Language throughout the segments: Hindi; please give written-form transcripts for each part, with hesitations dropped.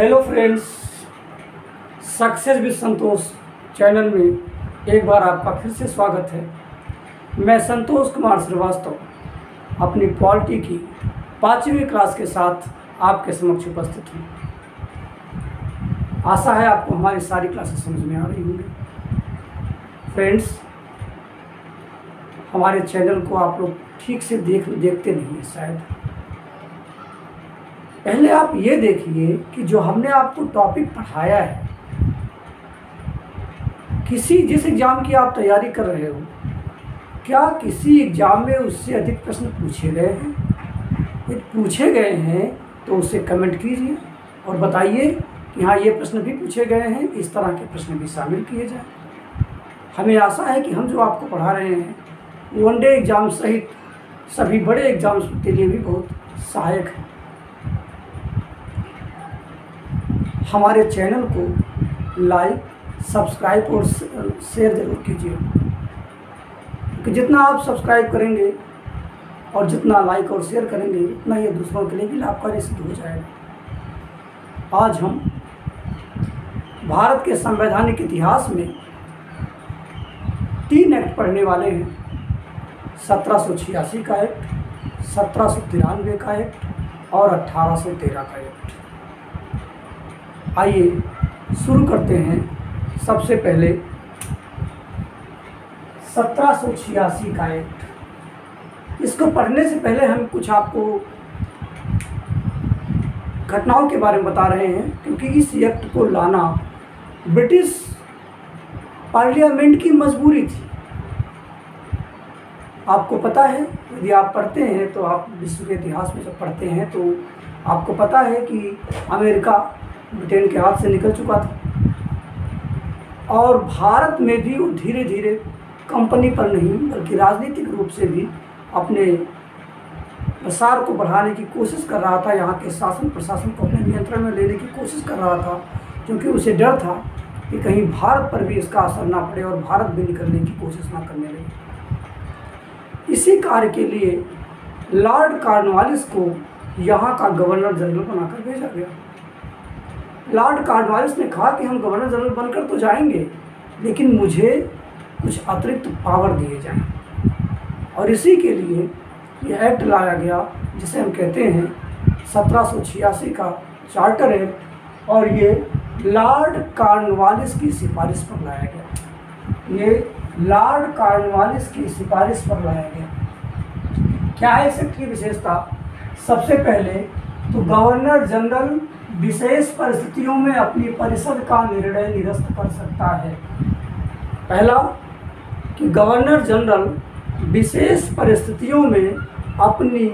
Hello friends, success with Santosh channel में एक बार आपका फिर से स्वागत है। मैं संतोष कुमार श्रीवास्तव अपनी पॉलिटी की 5वीं क्लास के साथ आपके समक्ष उपस्थित हूँ। आशा है आपको हमारी सारी क्लासेस समझ में आ रही होंगी। फ्रेंड्स, हमारे चैनल को आप लोग ठीक से देखते नहीं हैं शायद। पहले आप ये देखिए कि जो हमने आपको टॉपिक पढ़ाया है, जिस एग्ज़ाम की आप तैयारी कर रहे हो, क्या किसी एग्ज़ाम में उससे अधिक प्रश्न पूछे गए हैं? यदि पूछे गए हैं तो उसे कमेंट कीजिए और बताइए कि हाँ, ये प्रश्न भी पूछे गए हैं, इस तरह के प्रश्न भी शामिल किए जाएं। हमें आशा है कि हम जो आपको पढ़ा रहे हैं वनडे एग्ज़ाम सहित सभी बड़े एग्ज़ाम्स के लिए भी बहुत सहायक है। हमारे चैनल को लाइक, सब्सक्राइब और शेयर ज़रूर कीजिए, क्योंकि जितना आप सब्सक्राइब करेंगे और जितना लाइक और शेयर करेंगे उतना ये दूसरों के लिए भी लाभकारी सिद्ध हो जाएगा। आज हम भारत के संवैधानिक इतिहास में 3 एक्ट पढ़ने वाले हैं। 1786 का एक्ट, 1793 का एक्ट और 1813 का एक्ट। आइए शुरू करते हैं। सबसे पहले 1786 का एक्ट। इसको पढ़ने से पहले हम कुछ आपको घटनाओं के बारे में बता रहे हैं, क्योंकि इस एक्ट को लाना ब्रिटिश पार्लियामेंट की मजबूरी थी। आपको पता है, यदि आप पढ़ते हैं तो आप विश्व के इतिहास में जब पढ़ते हैं तो आपको पता है कि अमेरिका ब्रिटेन के हाथ से निकल चुका था और भारत में भी वो धीरे धीरे कंपनी पर नहीं बल्कि राजनीतिक रूप से भी अपने प्रसार को बढ़ाने की कोशिश कर रहा था। यहाँ के शासन प्रशासन को अपने नियंत्रण में लेने की कोशिश कर रहा था, क्योंकि उसे डर था कि कहीं भारत पर भी इसका असर ना पड़े और भारत भी निकलने की कोशिश ना करने लगे। इसी कार्य के लिए लॉर्ड कॉर्नवालिस को यहाँ का गवर्नर जनरल बनाकर भेजा गया। लॉर्ड कॉर्नवालिस ने कहा कि हम गवर्नर जनरल बनकर तो जाएंगे, लेकिन मुझे कुछ अतिरिक्त पावर दिए जाएं। और इसी के लिए यह एक्ट लाया गया, जिसे हम कहते हैं 1786 का चार्टर एक्ट, और ये लॉर्ड कॉर्नवालिस की सिफारिश पर लाया गया। ये लॉर्ड कॉर्नवालिस की सिफारिश पर लाया गया। क्या है इस एक्ट की विशेषता? सबसे पहले तो गवर्नर जनरल विशेष परिस्थितियों में अपनी परिषद का निर्णय निरस्त कर सकता है। पहला कि गवर्नर जनरल विशेष परिस्थितियों में अपनी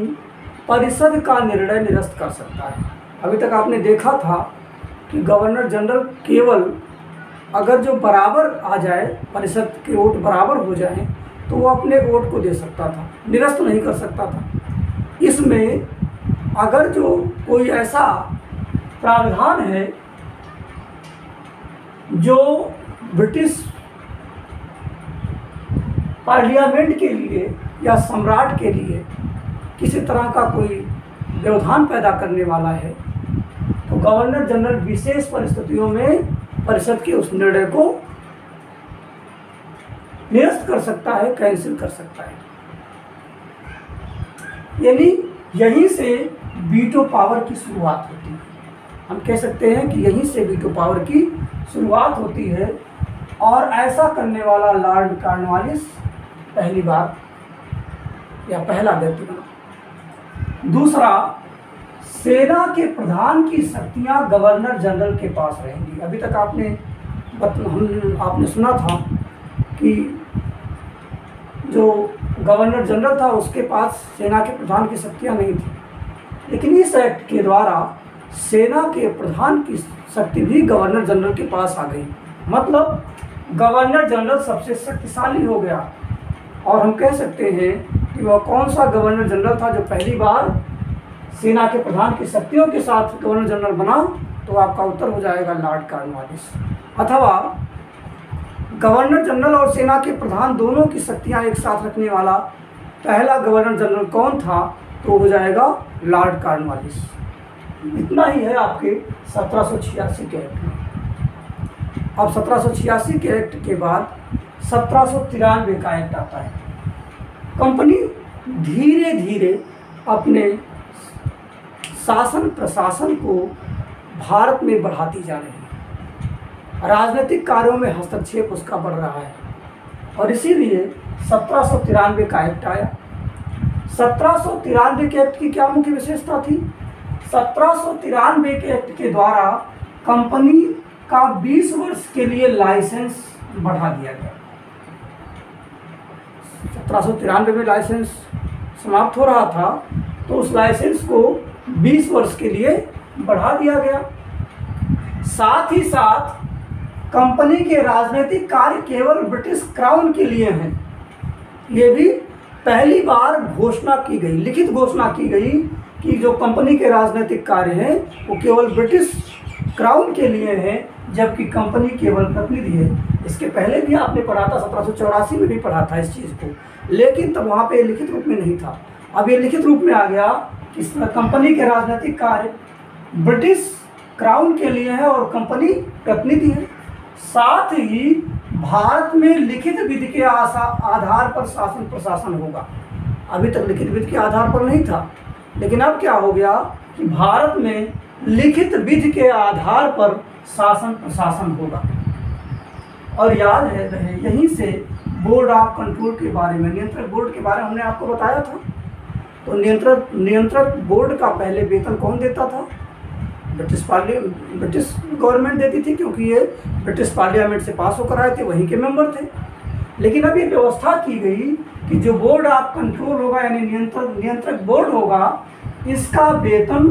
परिषद का निर्णय निरस्त कर सकता है। अभी तक आपने देखा था कि गवर्नर जनरल केवल अगर जो बराबर आ जाए, परिषद के वोट बराबर हो जाए, तो वो अपने वोट को दे सकता था, निरस्त नहीं कर सकता था। इसमें अगर जो कोई ऐसा प्रावधान है जो ब्रिटिश पार्लियामेंट के लिए या सम्राट के लिए किसी तरह का कोई व्यवधान पैदा करने वाला है, तो गवर्नर जनरल विशेष परिस्थितियों में परिषद के उस निर्णय को निरस्त कर सकता है, कैंसिल कर सकता है। यानी यहीं से वीटो पावर की शुरुआत होती है। हम कह सकते हैं कि यहीं से वीटो पावर की शुरुआत होती है, और ऐसा करने वाला लॉर्ड कॉर्नवालिस पहली बार या पहला व्यक्ति बना। दूसरा, सेना के प्रधान की शक्तियां गवर्नर जनरल के पास रहेंगी। अभी तक आपने सुना था कि जो गवर्नर जनरल था उसके पास सेना के प्रधान की शक्तियां नहीं थी, लेकिन इस एक्ट के द्वारा सेना के प्रधान की शक्ति भी गवर्नर जनरल के पास आ गई। मतलब गवर्नर जनरल सबसे शक्तिशाली हो गया। और हम कह सकते हैं कि वह कौन सा गवर्नर जनरल था जो पहली बार सेना के प्रधान की शक्तियों के साथ गवर्नर जनरल बना? तो आपका उत्तर हो जाएगा लॉर्ड कॉर्नवालिस। अथवा गवर्नर जनरल और सेना के प्रधान दोनों की शक्तियां एक साथ रखने वाला पहला गवर्नर जनरल कौन था? तो हो जाएगा लॉर्ड कॉर्नवालिस। इतना ही है आपके 1786 के एक्ट में। अब 1786 के एक्ट के बाद 1793 का एक्ट आता है। कंपनी धीरे धीरे अपने शासन प्रशासन को भारत में बढ़ाती जा रही है, राजनीतिक कार्यों में हस्तक्षेप उसका बढ़ रहा है, और इसीलिए 1793 का एक्ट आया। 1793 के एक्ट की क्या मुख्य विशेषता थी? 1793 के एक्ट के द्वारा कंपनी का 20 वर्ष के लिए लाइसेंस बढ़ा दिया गया। 1793 में लाइसेंस समाप्त हो रहा था, तो उस लाइसेंस को 20 वर्ष के लिए बढ़ा दिया गया। साथ ही साथ कंपनी के राजनीतिक कार्य केवल ब्रिटिश क्राउन के लिए हैं, ये भी पहली बार घोषणा की गई, लिखित घोषणा की गई कि जो कंपनी के राजनीतिक कार्य हैं वो केवल ब्रिटिश क्राउन के लिए हैं, जबकि कंपनी केवल प्रतिनिधि है। इसके पहले भी आपने पढ़ा था, 1784 में भी पढ़ा था इस चीज़ को, लेकिन तब वहाँ पे लिखित रूप में नहीं था। अब ये लिखित रूप में आ गया कि कंपनी के राजनीतिक कार्य ब्रिटिश क्राउन के लिए है और कंपनी प्रतिनिधि है। साथ ही भारत में लिखित विधि के आधार पर शासन प्रशासन होगा। अभी तक लिखित विधि के आधार पर नहीं था, लेकिन अब क्या हो गया कि भारत में लिखित विधि के आधार पर शासन प्रशासन होगा। और याद है रहे, यहीं से बोर्ड ऑफ कंट्रोल के बारे में, नियंत्रक बोर्ड के बारे में हमने आपको बताया था। तो नियंत्रक बोर्ड का पहले वेतन कौन देता था? ब्रिटिश गवर्नमेंट देती थी, क्योंकि ये ब्रिटिश पार्लियामेंट से पास होकर आए थे, वहीं के मेंबर थे। लेकिन अब ये व्यवस्था की गई कि जो बोर्ड ऑफ कंट्रोल होगा, यानी नियंत्रक बोर्ड होगा, इसका वेतन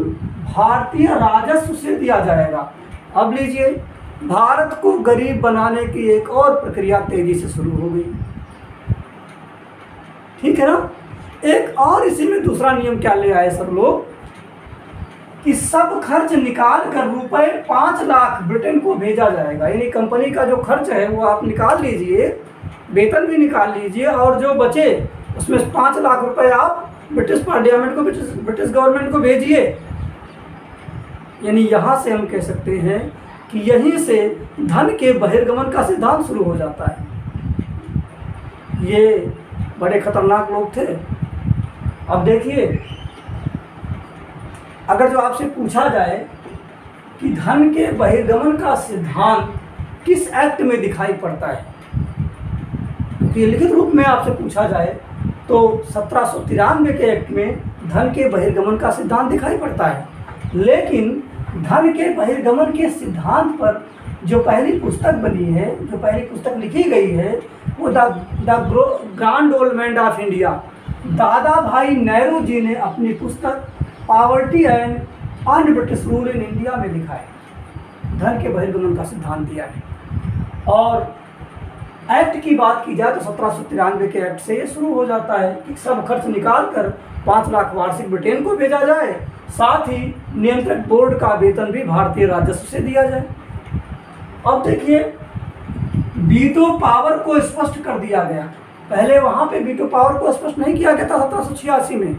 भारतीय राजस्व से दिया जाएगा। अब लीजिए, भारत को गरीब बनाने की एक और प्रक्रिया तेजी से शुरू हो गई। ठीक है ना? एक और इसी में दूसरा नियम क्या ले आए सब लोग कि सब खर्च निकाल कर रुपए 5 लाख ब्रिटेन को भेजा जाएगा। यानी कंपनी का जो खर्च है वो आप निकाल लीजिए, वेतन भी निकाल लीजिए, और जो बचे उसमें 5 लाख रुपए आप ब्रिटिश पार्लियामेंट को, ब्रिटिश गवर्नमेंट को भेजिए। यानी यहाँ से हम कह सकते हैं कि यहीं से धन के बहिर्गमन का सिद्धांत शुरू हो जाता है। ये बड़े खतरनाक लोग थे। अब देखिए, अगर जो आपसे पूछा जाए कि धन के बहिर्गमन का सिद्धांत किस एक्ट में दिखाई पड़ता है, क्योंकि लिखित रूप में आपसे पूछा जाए तो 1793 के एक्ट में धन के बहिर्गमन का सिद्धांत दिखाई पड़ता है। लेकिन धन के बहिर्गमन के सिद्धांत पर जो पहली पुस्तक बनी है, जो पहली पुस्तक लिखी गई है, वो the grand old man of India, दादा भाई नेहरू जी ने अपनी पुस्तक poverty and un British rule in India में लिखा है। धन के बहिर्गमन का सिद्धांत दिया है। और एक्ट की बात की जाए तो 1793 के एक्ट से ये शुरू हो जाता है कि सब खर्च निकाल कर 5 लाख वार्षिक ब्रिटेन को भेजा जाए, साथ ही नियंत्रक बोर्ड का वेतन भी भारतीय राजस्व से दिया जाए। अब देखिए, वीटो पावर को स्पष्ट कर दिया गया। पहले वहाँ पे वीटो पावर को स्पष्ट नहीं किया गया था 1786 में।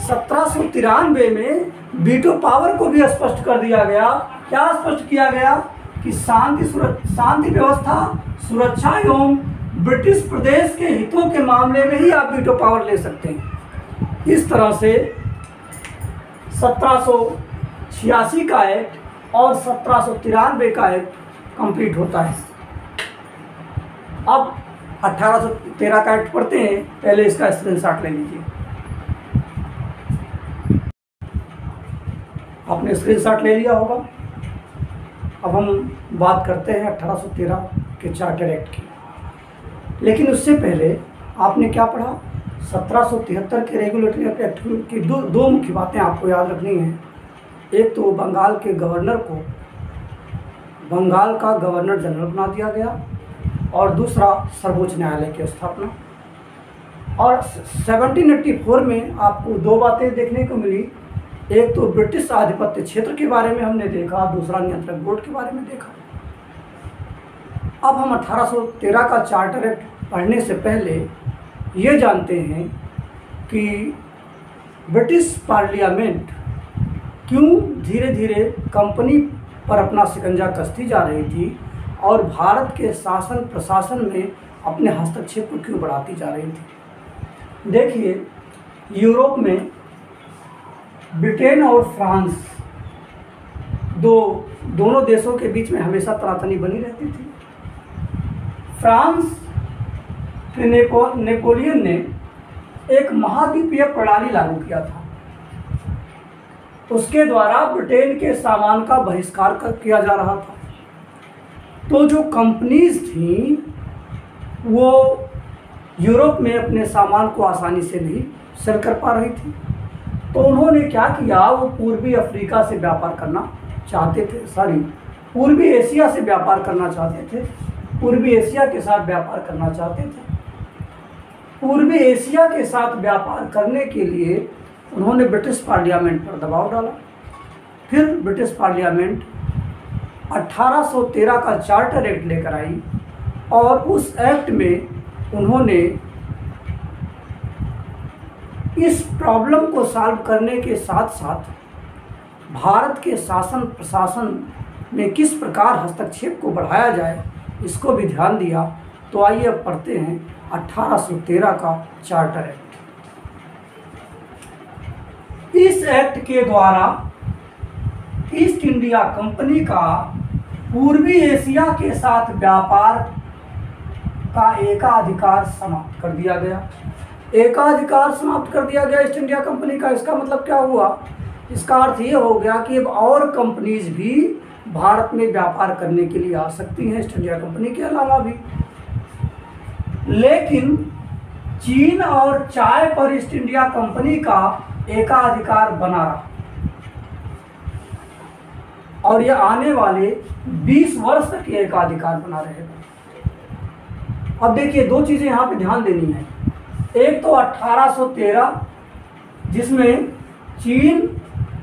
1793 में वीटो पावर को भी स्पष्ट कर दिया गया। क्या स्पष्ट किया गया कि शांति व्यवस्था, सुरक्षा एवं ब्रिटिश प्रदेश के हितों के मामले में ही आप वीटो पावर ले सकते हैं। इस तरह से 1786 का एक्ट और 1793 का एक्ट कंप्लीट होता है। अब 1813 का एक्ट पढ़ते हैं। पहले इसका स्क्रीनशॉट ले लीजिए। आपने स्क्रीनशॉट ले लिया होगा। अब हम बात करते हैं 1813 के चार्टर एक्ट की। लेकिन उससे पहले आपने क्या पढ़ा? 1773 के रेगुलेटरी एक्ट की दो मुख्य बातें आपको याद रखनी है। एक तो बंगाल के गवर्नर को बंगाल का गवर्नर जनरल बना दिया गया, और दूसरा सर्वोच्च न्यायालय की स्थापना। और 1784 में आपको 2 बातें देखने को मिली। एक तो ब्रिटिश आधिपत्य क्षेत्र के बारे में हमने देखा, दूसरा नियंत्रक बोर्ड के बारे में देखा। अब हम 1813 का चार्टर एक्ट पढ़ने से पहले ये जानते हैं कि ब्रिटिश पार्लियामेंट क्यों धीरे धीरे कंपनी पर अपना शिकंजा कसती जा रही थी और भारत के शासन प्रशासन में अपने हस्तक्षेप को क्यों बढ़ाती जा रही थी। देखिए, यूरोप में ब्रिटेन और फ्रांस दोनों देशों के बीच में हमेशा तनातनी बनी रहती थी। फ्रांस के नेपोलियन ने एक महाद्वीपीय प्रणाली लागू किया था। उसके द्वारा ब्रिटेन के सामान का बहिष्कार किया जा रहा था। तो जो कंपनीज थी वो यूरोप में अपने सामान को आसानी से नहीं सेल कर पा रही थी। तो उन्होंने क्या किया, वो पूर्वी अफ्रीका से व्यापार करना चाहते थे, पूर्वी एशिया से व्यापार करना चाहते थे, पूर्वी एशिया के साथ व्यापार करना चाहते थे। पूर्वी एशिया के साथ व्यापार करने के लिए उन्होंने ब्रिटिश पार्लियामेंट पर दबाव डाला। फिर ब्रिटिश पार्लियामेंट 1813 का चार्टर एक्ट लेकर आई और उस एक्ट में उन्होंने इस प्रॉब्लम को सॉल्व करने के साथ साथ भारत के शासन प्रशासन में किस प्रकार हस्तक्षेप को बढ़ाया जाए इसको भी ध्यान दिया। तो आइए अब पढ़ते हैं 1813 का चार्टर एक्ट। इस एक्ट के द्वारा ईस्ट इंडिया कंपनी का पूर्वी एशिया के साथ व्यापार का एकाधिकार समाप्त कर दिया गया। एकाधिकार समाप्त कर दिया गया ईस्ट इंडिया कंपनी का। इसका मतलब क्या हुआ? इसका अर्थ ये हो गया कि अब और कंपनीज भी भारत में व्यापार करने के लिए आ सकती हैं ईस्ट इंडिया कंपनी के अलावा भी। लेकिन चीन और चाय पर ईस्ट इंडिया कंपनी का एकाधिकार बना रहा और यह आने वाले 20 वर्ष तक ये एकाधिकार बना रहेगा। अब देखिए, दो चीज़ें यहाँ पे ध्यान देनी है। एक तो 1813 जिसमें चीन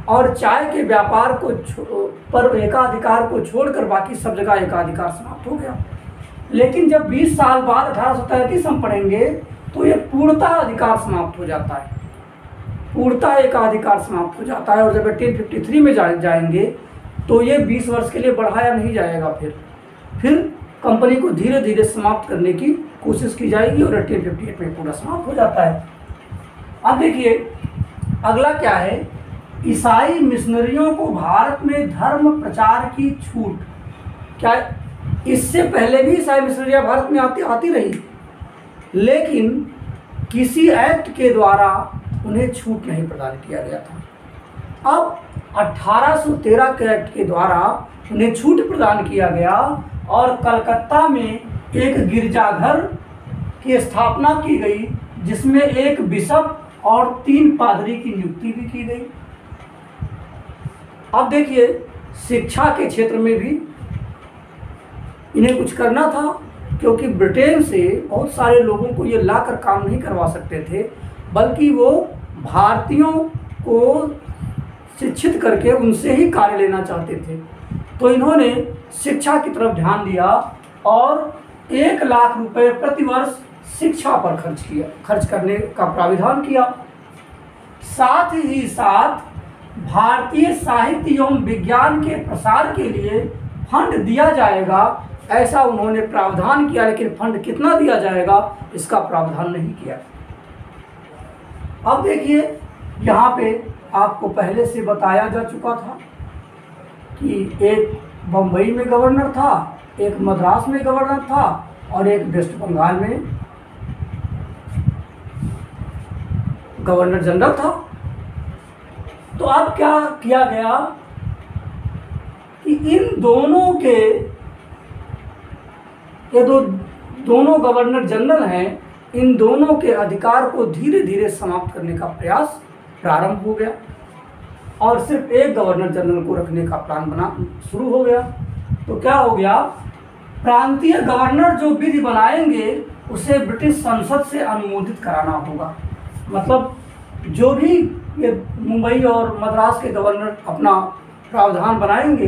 और चाय के व्यापार को पर एकाधिकार को छोड़कर बाकी सब जगह एकाधिकार समाप्त हो गया। लेकिन जब 20 साल बाद 1833 हम पढ़ेंगे तो ये पूर्णतः अधिकार समाप्त हो जाता है, पूर्णतः एकाधिकार समाप्त हो जाता है। और जब 1853 में जाएंगे तो ये 20 वर्ष के लिए बढ़ाया नहीं जाएगा। फिर कंपनी को धीरे धीरे समाप्त करने की कोशिश की जाएगी और 1858 में पूरा समाप्त हो जाता है। अब देखिए अगला क्या है, ईसाई मिशनरियों को भारत में धर्म प्रचार की छूट। क्या इससे पहले भी ईसाई मिशनरियाँ भारत में आती रही, लेकिन किसी एक्ट के द्वारा उन्हें छूट नहीं प्रदान किया गया था। अब 1813 के एक्ट के द्वारा उन्हें छूट प्रदान किया गया और कलकत्ता में एक गिरजाघर की स्थापना की गई जिसमें एक बिशप और 3 पादरी की नियुक्ति भी की गई। अब देखिए, शिक्षा के क्षेत्र में भी इन्हें कुछ करना था, क्योंकि ब्रिटेन से बहुत सारे लोगों को ये लाकर काम नहीं करवा सकते थे, बल्कि वो भारतीयों को शिक्षित करके उनसे ही कार्य लेना चाहते थे। तो इन्होंने शिक्षा की तरफ ध्यान दिया और 1 लाख रुपए प्रतिवर्ष शिक्षा पर खर्च करने का प्राविधान किया। साथ ही साथ भारतीय साहित्य एवं विज्ञान के प्रसार के लिए फंड दिया जाएगा, ऐसा उन्होंने प्रावधान किया। लेकिन फंड कितना दिया जाएगा इसका प्रावधान नहीं किया। अब देखिए, यहाँ पे आपको पहले से बताया जा चुका था कि एक बम्बई में गवर्नर था, एक मद्रास में गवर्नर था और एक वेस्ट बंगाल में गवर्नर जनरल था। तो अब क्या किया गया कि इन दोनों के ये दोनों गवर्नर जनरल हैं, इन दोनों के अधिकार को धीरे धीरे समाप्त करने का प्रयास प्रारंभ हो गया और सिर्फ एक गवर्नर जनरल को रखने का प्लान शुरू हो गया। तो क्या हो गया, प्रांतीय गवर्नर जो विधि बनाएंगे उसे ब्रिटिश संसद से अनुमोदित कराना होगा। मतलब जो भी ये मुंबई और मद्रास के गवर्नर अपना प्रावधान बनाएंगे,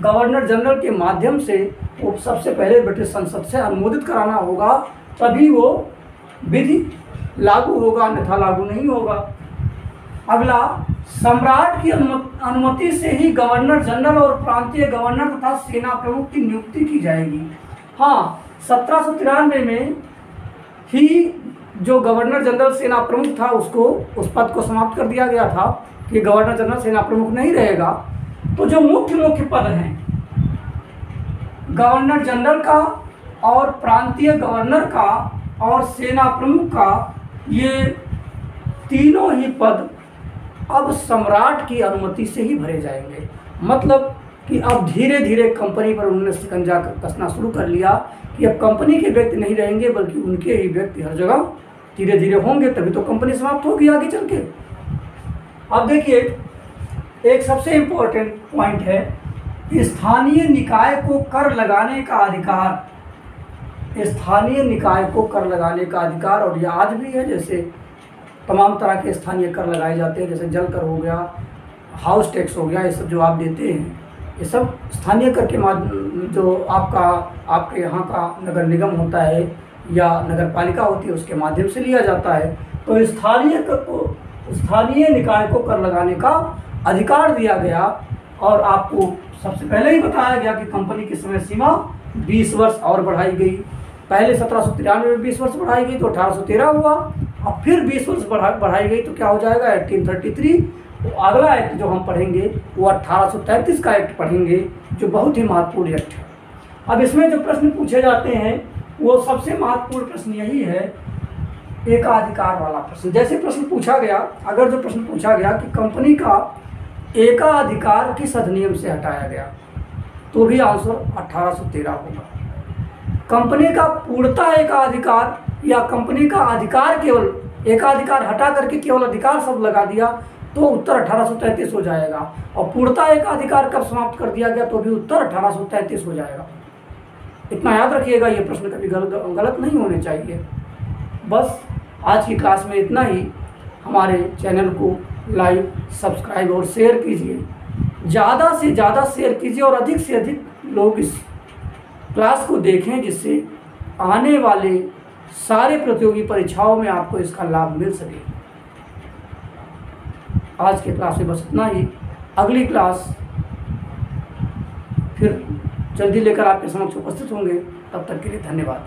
गवर्नर जनरल के माध्यम से वो सबसे पहले ब्रिटिश संसद से अनुमोदित कराना होगा, तभी वो विधि लागू होगा, अन्यथा लागू नहीं होगा। अगला सम्राट की अनुमति से ही गवर्नर जनरल और प्रांतीय गवर्नर तथा सेना प्रमुख की नियुक्ति की जाएगी। हाँ, 1793 में ही जो गवर्नर जनरल सेना प्रमुख था उसको उस पद को समाप्त कर दिया गया था कि गवर्नर जनरल सेना प्रमुख नहीं रहेगा। तो जो मुख्य पद हैं गवर्नर जनरल का और प्रांतीय गवर्नर का और सेना प्रमुख का, ये तीनों ही पद अब सम्राट की अनुमति से ही भरे जाएंगे। मतलब कि अब धीरे धीरे कंपनी पर उन्होंने शिकंजा कसना शुरू कर लिया कि अब कंपनी के व्यक्ति नहीं रहेंगे बल्कि उनके ही व्यक्ति हर जगह धीरे धीरे होंगे, तभी तो कंपनी समाप्त होगी आगे चल के। अब देखिए, एक सबसे इम्पोर्टेंट पॉइंट है स्थानीय निकाय को कर लगाने का अधिकार। स्थानीय निकाय को कर लगाने का अधिकार, और यह आज भी है। जैसे तमाम तरह के स्थानीय कर लगाए जाते हैं, जैसे जल कर हो गया, हाउस टैक्स हो गया, ये सब जो आप देते हैं ये सब स्थानीय कर के माध्यम, जो आपके यहाँ का नगर निगम होता है या नगर पालिका होती है उसके माध्यम से लिया जाता है। तो स्थानीय निकाय को कर लगाने का अधिकार दिया गया। और आपको सबसे पहले ही बताया गया कि कंपनी की समय सीमा 20 वर्ष और बढ़ाई गई। पहले 1793 में 20 वर्ष बढ़ाई गई तो 1813 हुआ, अब फिर 20 वर्ष बढ़ाई गई तो क्या हो जाएगा 1833। तो अगला एक्ट जो हम पढ़ेंगे वो 1833 का एक्ट पढ़ेंगे, जो बहुत ही महत्वपूर्ण एक्ट है। अब इसमें जो प्रश्न पूछे जाते हैं वो सबसे महत्वपूर्ण प्रश्न यही है, एकाधिकार वाला प्रश्न। जैसे प्रश्न पूछा गया, अगर जो प्रश्न पूछा गया कि कंपनी का एकाधिकार किस अधिनियम से हटाया गया, तो भी आंसर 1813 होगा। कंपनी का पूर्णतः एकाधिकार या कंपनी का अधिकार, केवल एकाधिकार हटा करके केवल अधिकार शब्द लगा दिया तो उत्तर 1833 हो जाएगा। और पूर्णतः एकाधिकार कब समाप्त कर दिया गया तो भी उत्तर 1833 हो जाएगा। इतना याद रखिएगा, ये प्रश्न कभी गलत नहीं होने चाहिए। बस आज की क्लास में इतना ही। हमारे चैनल को लाइक, सब्सक्राइब और शेयर कीजिए, ज़्यादा से ज़्यादा शेयर कीजिए और अधिक से अधिक लोग इस क्लास को देखें, जिससे आने वाले सारे प्रतियोगी परीक्षाओं में आपको इसका लाभ मिल सके। आज के क्लास में बस इतना ही। अगली क्लास फिर जल्दी लेकर आपके समक्ष उपस्थित होंगे। तब तक के लिए धन्यवाद।